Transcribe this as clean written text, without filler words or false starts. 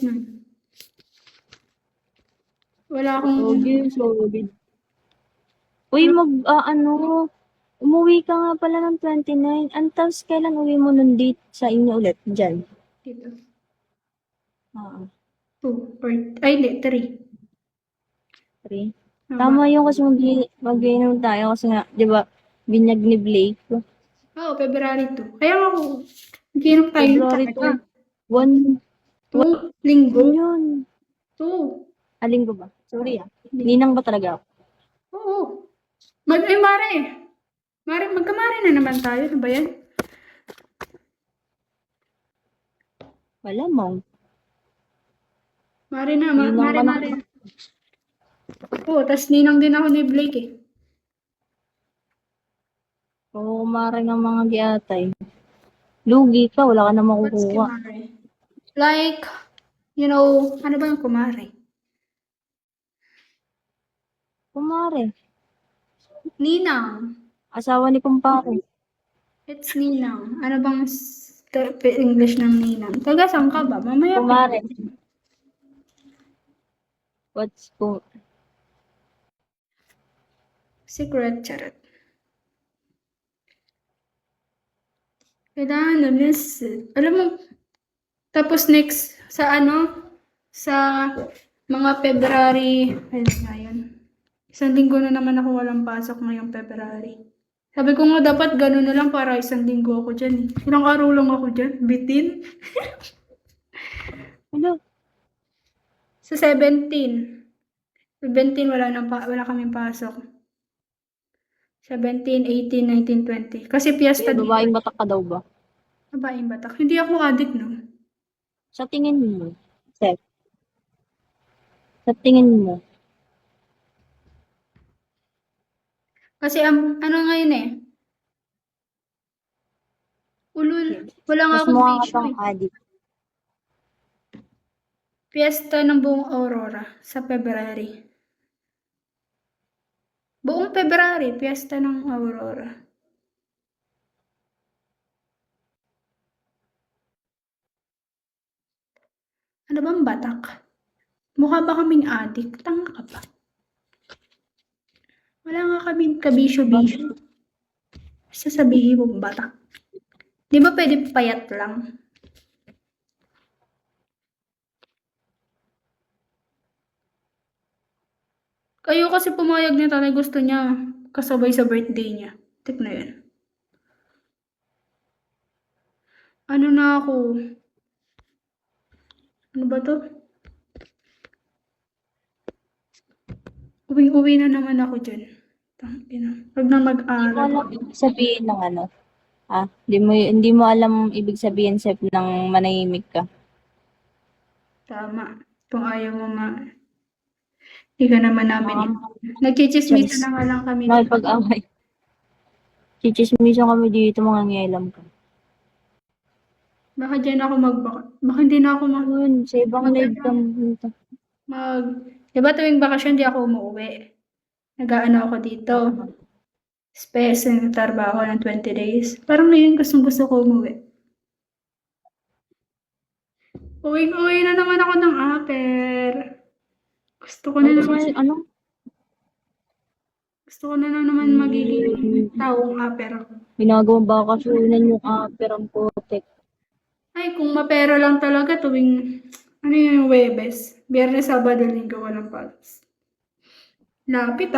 nun. Wala akong... Okay, solid. Uy, umuwi ka nga pala ng 29. Tapos kailan uwi mo nun date sa inyo ulit? Diyan. Dito. Oo. 2 or... Ay, hindi. 3. 3. Tama yun kasi mag-inom tayo kasi nga, di ba, binyag ni Blake. Oo, February 2. Kaya ako, ginom tayo February talaga. 2. 2, linggo. Yun. 2. Linggo ba? Sorry Ninang ba talaga ako? Oo. Mare. Magkamare na naman tayo. Ano ba yan? Wala mo. Mare na. Ninang ka na. Mare. Oo, tas ninang din ako ni Blake eh. Oo, kumare ng mga giatay. Lugi ka, wala ka na What's makukuha. kumare? Like, you know, ano ba yung kumare? Kumare. Ninang. Asawa ni kumpare. It's ninang. Ano bang English ng ninang? Taga saan ka ba? Mamaya Kumare. What's secret charot. Kailangan na miss. Alam mo, tapos next, sa mga February, ayun nga yun. 1 linggo na naman ako walang pasok ngayong February. Sabi ko nga dapat gano'n na lang para 1 linggo ako dyan. Ilang araw lang ako dyan. Bitin. Ano? Sa 17. 17 wala kaming pasok. 17, 18, 19, 20. Kasi piyesta dito. Babaeng batak ka daw ba? Babaeng batak. Hindi ako addict, no? Sa tingin mo, Seth? Sa tingin mo? Kasi ano ngayon eh. Wala nga Mas akong mukha ka bisyo bang eh. addict? Piyesta ng buong Aurora sa February. Buong February, piyesta ng Aurora. Ano bang batak? Mukha ba kaming addict? Tanga ka ba? Wala nga kaming kabisyo-bisyo. Sasabihin mo batak. Di ba pwede payat lang? Kayo kasi pumayag niya talaga gusto niya kasabay sa birthday niya. Tik na yun. Ano na ako? Ano ba to? Uwing-uwi na naman ako dyan. Huwag na Hindi mo mag-aral. alam ibig sabihin ng ano? Hindi mo alam ibig sabihin, Seth, ng manahimik ka. Tama. Kung ayaw mo hindi ka naman namin. Nagchichismisa na nga lang kami. Nakipag-away. Chichismisan kami dito, mga ngialam ka. Baka dyan ako baka hindi na ako Yun, sa ibang live ka pumunta. Diba tuwing bakasyon di ako umuwi. Nag-aano ako dito. Space and trabaho ng 20 days. Parang ngayon gusto ko umuwi. Uwi na naman ako ng Aper. Gusto ko na naman. Gusto ko na naman magiging taong Aper ako. Ginagawang bakasyonan yung perang putik. Ay, kung mapera lang talaga tuwing, ano yung Webes? Biyernes, Sabado, Linggo, walang palos. Lapit